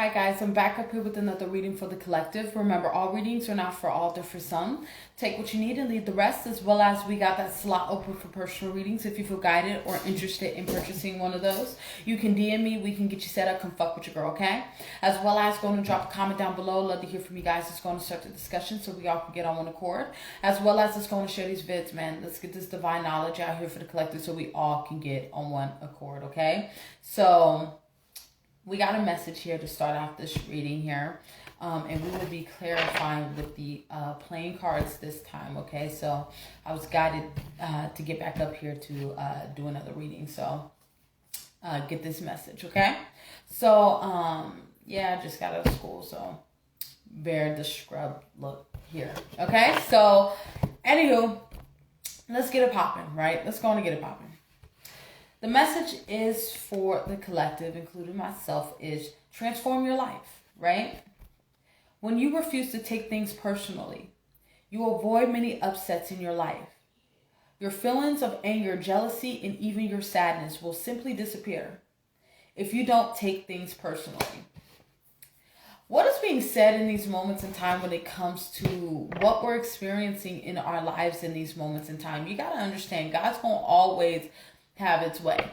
Hi guys, I'm back up here with another reading for the collective. Remember, all readings are not for all, they're for some. Take what you need and leave the rest, as well as we got that slot open for personal readings. If you feel guided or interested in purchasing one of those, you can DM me, we can get you set up, come fuck with your girl, okay? As well as go and drop a comment down below. Love to hear from you guys. It's going to start the discussion so we all can get on one accord. As well as it's going to share these vids, man. Let's get this divine knowledge out here for the collective so we all can get on one accord, okay? So we got a message here to start off this reading here, and we will be clarifying with the playing cards this time, okay? So I was guided to get back up here to do another reading, so get this message, okay? So yeah, I just got out of school, so bear the scrub look here, okay? So anywho, let's get it popping, right? Let's go on and get it popping. The message is for the collective, including myself, is transform your life, right? When you refuse to take things personally, you avoid many upsets in your life. Your feelings of anger, jealousy, and even your sadness will simply disappear if you don't take things personally. What is being said in these moments in time when it comes to what we're experiencing in our lives in these moments in time? You got to understand, God's going to always have its way.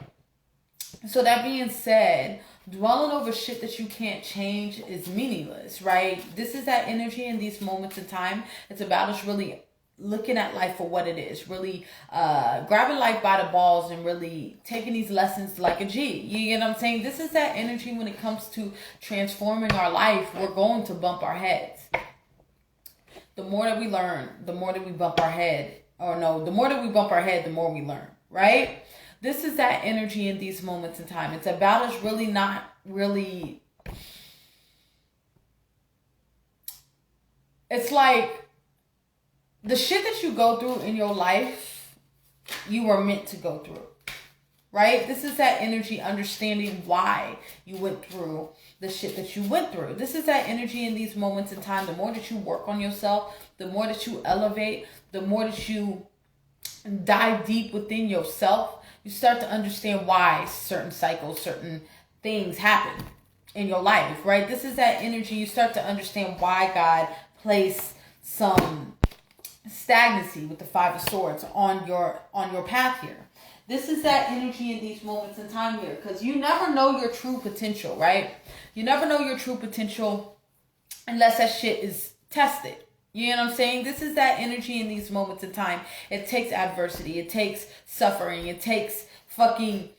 So that being said, dwelling over shit that you can't change is meaningless, right? This is that energy in these moments in time. It's about us really looking at life for what it is, really grabbing life by the balls and really taking these lessons like a G. You get what I'm saying? This is that energy when it comes to transforming our life. We're going to bump our heads. The more that we learn, the more that we bump our head. Or no, the more that we bump our head, the more we learn, right? This is that energy in these moments in time. It's about us really not really... It's like the shit that you go through in your life, you were meant to go through, right? This is that energy understanding why you went through the shit that you went through. This is that energy in these moments in time. The more that you work on yourself, the more that you elevate, the more that you dive deep within yourself, you start to understand why certain cycles, certain things happen in your life, right? This is that energy. You start to understand why God placed some stagnancy with the Five of Swords on your path here. This is that energy in these moments in time here, because you never know your true potential, right? You never know your true potential unless that shit is tested. You know what I'm saying? This is that energy in these moments in time. It takes adversity. It takes suffering. It takes fucking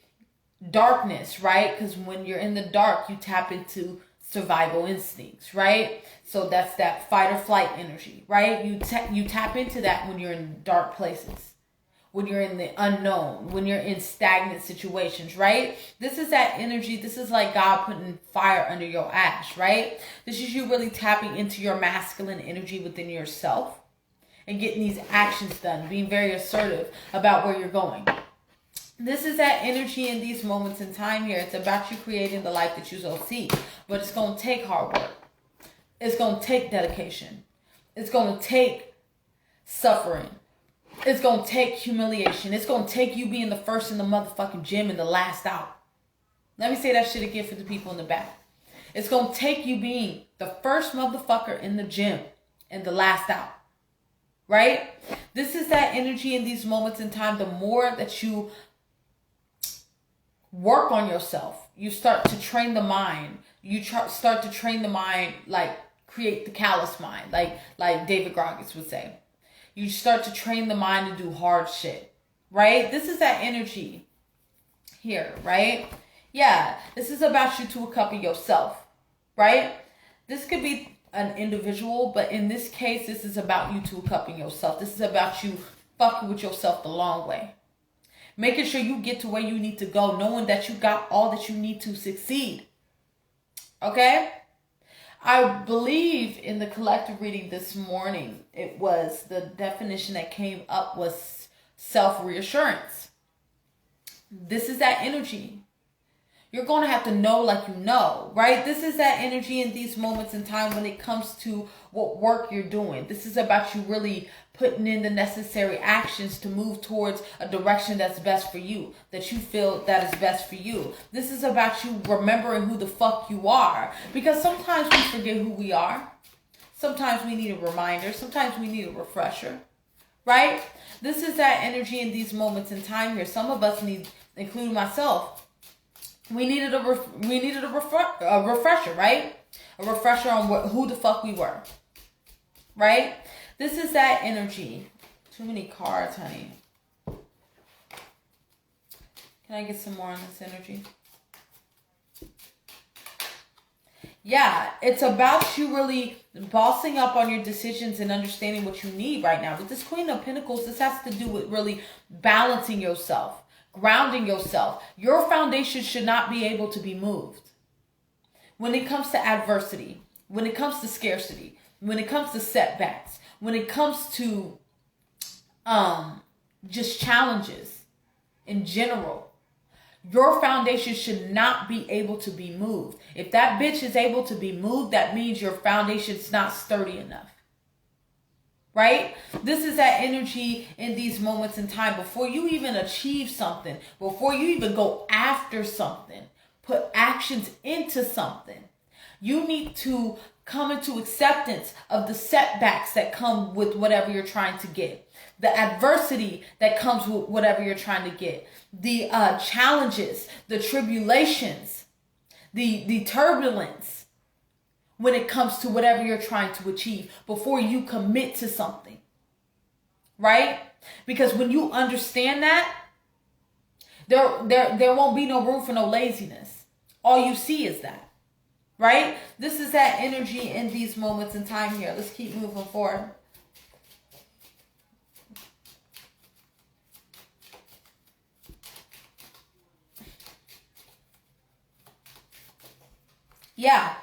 darkness, right? Because when you're in the dark, you tap into survival instincts, right? So that's that fight or flight energy, right? You tap into that when you're in dark places, when you're in the unknown, when you're in stagnant situations, right? This is that energy. This is like God putting fire under your ash, right? This is you really tapping into your masculine energy within yourself and getting these actions done, being very assertive about where you're going. This is that energy in these moments in time here. It's about you creating the life that you so seek, but it's going to take hard work. It's going to take dedication. It's going to take suffering. It's going to take humiliation. It's going to take you being the first in the motherfucking gym and the last out. Let me say that shit again for the people in the back. It's going to take you being the first motherfucker in the gym and the last out. Right? This is that energy in these moments in time. The more that you work on yourself, you start to train the mind. You start to train the mind, like create the callous mind, like David Goggins would say. You start to train the mind to do hard shit, right? This is that energy here, right? Yeah, this is about you to accompany yourself, right? This could be an individual, but in this case, this is about you to accompany yourself. This is about you fucking with yourself the long way. Making sure you get to where you need to go, knowing that you got all that you need to succeed. Okay? I believe in the collective reading this morning, it was the definition that came up was self-reassurance. This is that energy. You're going to have to know like you know, right? This is that energy in these moments in time when it comes to what work you're doing. This is about you really putting in the necessary actions to move towards a direction that's best for you, that you feel that is best for you. This is about you remembering who the fuck you are. Because sometimes we forget who we are. Sometimes we need a reminder. Sometimes we need a refresher, right? This is that energy in these moments in time here. Some of us need, including myself, we needed a refresher, right? A refresher on who the fuck we were, right? This is that energy. Too many cards, honey. Can I get some more on this energy? Yeah, it's about you really bossing up on your decisions and understanding what you need right now. With this Queen of Pentacles, this has to do with really balancing yourself, grounding yourself. Your foundation should not be able to be moved. When it comes to adversity, when it comes to scarcity, when it comes to setbacks, when it comes to just challenges in general, your foundation should not be able to be moved. If that bitch is able to be moved, that means your foundation's not sturdy enough. Right? This is that energy in these moments in time. Before you even achieve something, before you even go after something, put actions into something, you need to come into acceptance of the setbacks that come with whatever you're trying to get. The adversity that comes with whatever you're trying to get. The challenges, the tribulations, the turbulence when it comes to whatever you're trying to achieve before you commit to something. Right? Because when you understand that, there won't be no room for no laziness. All you see is that. Right? This is that energy in these moments in time here. Let's keep moving forward. Yeah,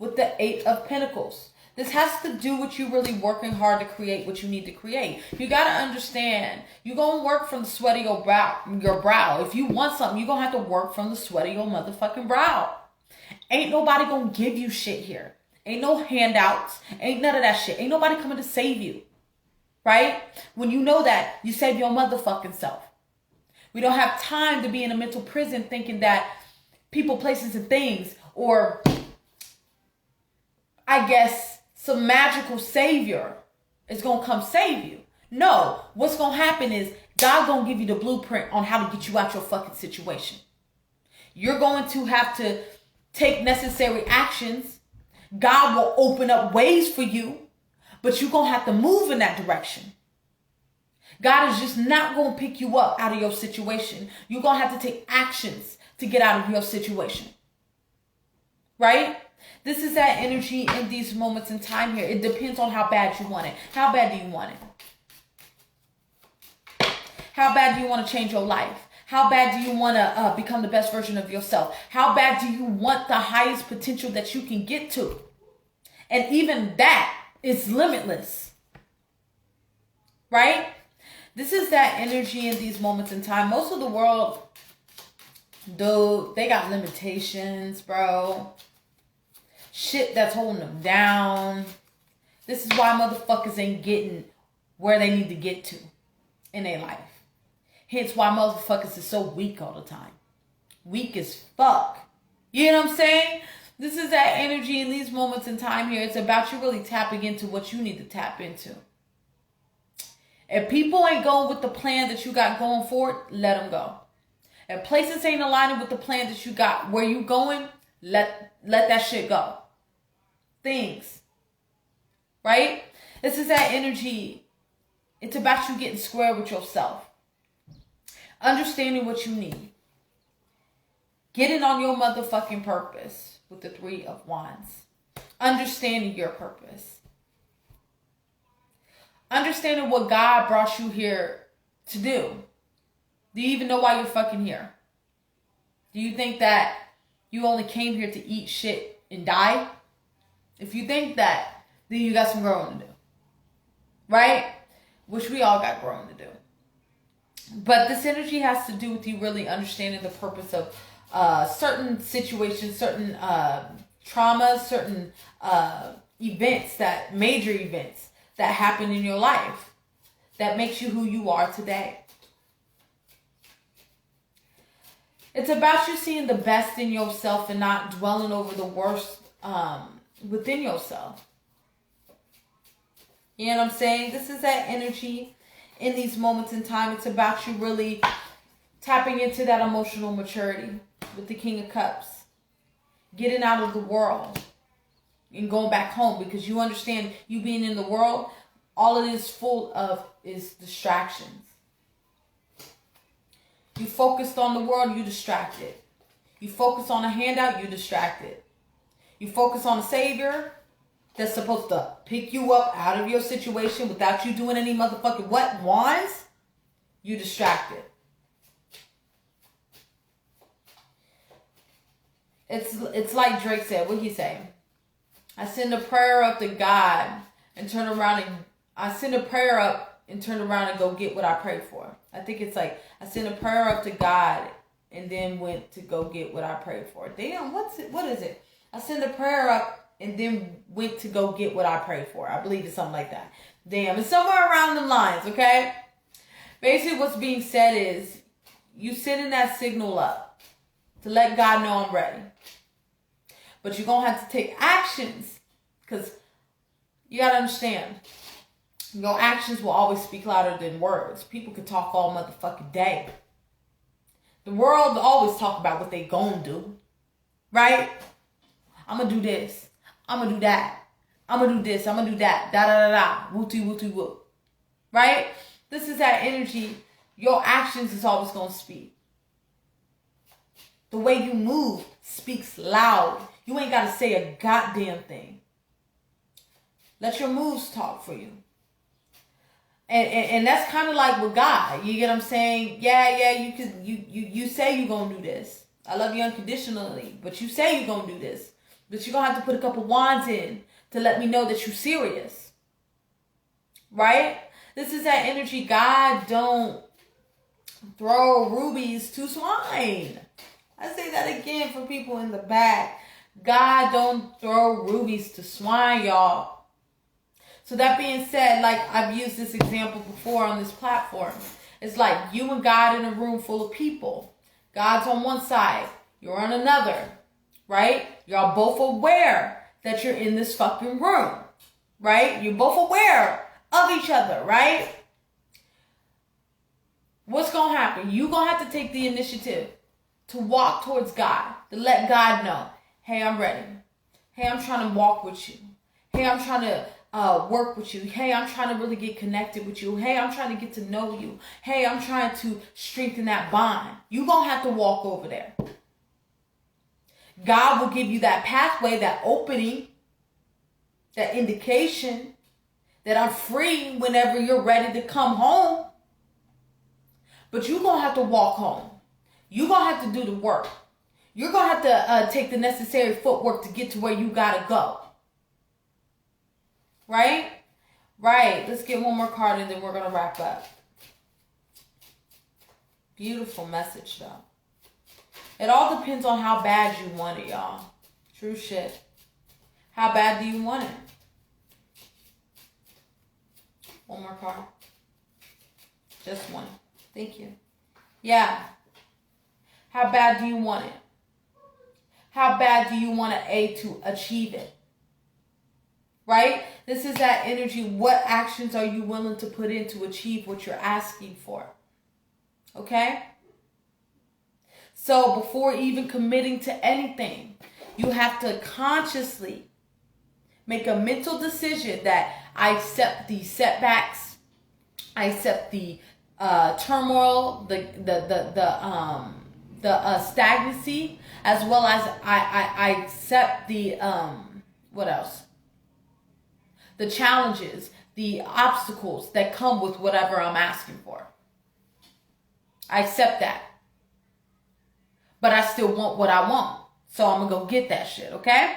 with the Eight of Pentacles. This has to do with you really working hard to create what you need to create. You got to understand, you're going to work from the sweat of your brow. If you want something, you're going to have to work from the sweat of your motherfucking brow. Ain't nobody going to give you shit here. Ain't no handouts. Ain't none of that shit. Ain't nobody coming to save you. Right? When you know that, you save your motherfucking self. We don't have time to be in a mental prison thinking that people, places, and things, or I guess some magical savior is going to come save you. No, what's going to happen is God going to give you the blueprint on how to get you out your fucking situation. You're going to have to take necessary actions. God will open up ways for you, but you're going to have to move in that direction. God is just not going to pick you up out of your situation. You're going to have to take actions to get out of your situation. Right? This is that energy in these moments in time here. It depends on how bad you want it. How bad do you want it? How bad do you want to change your life? How bad do you want to become the best version of yourself? How bad do you want the highest potential that you can get to? And even that is limitless. Right? This is that energy in these moments in time. Most of the world, dude, they got limitations, bro. Shit that's holding them down. This is why motherfuckers ain't getting where they need to get to in their life. Hence why motherfuckers is so weak all the time. Weak as fuck. You know what I'm saying? This is that energy in these moments in time here. It's about you really tapping into what you need to tap into. If people ain't going with the plan that you got going forward, let them go. If places ain't aligning with the plan that you got where you going, let that shit go. Things. Right? This is that energy. It's about you getting square with yourself. Understanding what you need. Getting on your motherfucking purpose with the Three of Wands. Understanding your purpose. Understanding what God brought you here to do. Do you even know why you're fucking here? Do you think that you only came here to eat shit and die? If you think that, then you got some growing to do. Right? Which we all got growing to do. But this energy has to do with you really understanding the purpose of certain situations, certain traumas, certain events, that major events that happen in your life that makes you who you are today. It's about you seeing the best in yourself and not dwelling over the worst within yourself. You know what I'm saying? This is that energy in these moments in time. It's about you really tapping into that emotional maturity with the King of Cups. Getting out of the world and going back home, because you understand you being in the world, all it is full of is distractions. You focused on the world, you distracted. You focus on a handout, you distracted. You focus on a savior that's supposed to pick you up out of your situation without you doing any motherfucking wands, you distracted. It's like Drake said. What he say? I send a prayer up to God and turn around and I send a prayer up and turn around and go get what I prayed for. I think it's like I sent a prayer up to God and then went to go get what I prayed for. Damn, what is it? I sent a prayer up and then went to go get what I prayed for. I believe it's something like that. Damn, it's somewhere around the lines, okay? Basically what's being said is you sending that signal up to let God know I'm ready. But you're going to have to take actions, because you got to understand, your actions will always speak louder than words. People could talk all motherfucking day. The world always talk about what they going to do, right? I'm going to do this. I'm going to do that. I'm going to do this. I'm going to do that. Da-da-da-da. Wooty-wooty-woo. Right? This is that energy. Your actions is always going to speak. The way you move speaks loud. You ain't got to say a goddamn thing. Let your moves talk for you. And that's kind of like with God. You get what I'm saying? Yeah, you say you're going to do this. I love you unconditionally, but you say you're going to do this. But you're going to have to put a couple wands in to let me know that you're serious. Right? This is that energy. God don't throw rubies to swine. I say that again for people in the back. God don't throw rubies to swine, y'all. So that being said, like I've used this example before on this platform. It's like you and God in a room full of people. God's on one side, you're on another, right? Y'all both aware that you're in this fucking room, right? You're both aware of each other, right? What's going to happen? You're going to have to take the initiative to walk towards God, to let God know, hey, I'm ready. Hey, I'm trying to walk with you. Hey, I'm trying to work with you. Hey, I'm trying to really get connected with you. Hey, I'm trying to get to know you. Hey, I'm trying to strengthen that bond. You're going to have to walk over there. God will give you that pathway, that opening, that indication that I'm free whenever you're ready to come home. But you're going to have to walk home. You're going to have to do the work. You're going to have to take the necessary footwork to get to where you got to go. Right? Right. Let's get one more card and then we're going to wrap up. Beautiful message, though. It all depends on how bad you want it, y'all. True shit. How bad do you want it? One more card. Just one. Thank you. Yeah. How bad do you want it? How bad do you want to achieve it? Right? This is that energy. What actions are you willing to put in to achieve what you're asking for? Okay? So before even committing to anything, you have to consciously make a mental decision that I accept the setbacks, I accept the turmoil, the stagnancy, as well as I accept the what else? The challenges, the obstacles that come with whatever I'm asking for. I accept that. But I still want what I want. So I'm going to go get that shit, okay?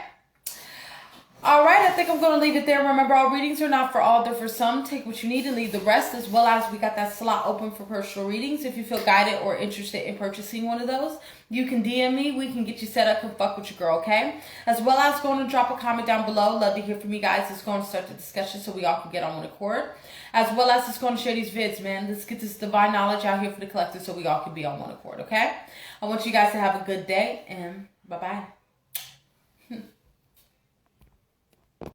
All right, I think I'm going to leave it there. Remember, all readings are not for all. They're for some. Take what you need and leave the rest, as well as we got that slot open for personal readings. If you feel guided or interested in purchasing one of those, you can DM me. We can get you set up and fuck with your girl, okay? As well as going to drop a comment down below. Love to hear from you guys. It's going to start the discussion so we all can get on one accord. As well as it's going to share these vids, man. Let's get this divine knowledge out here for the collective so we all can be on one accord, okay? I want you guys to have a good day, and bye-bye.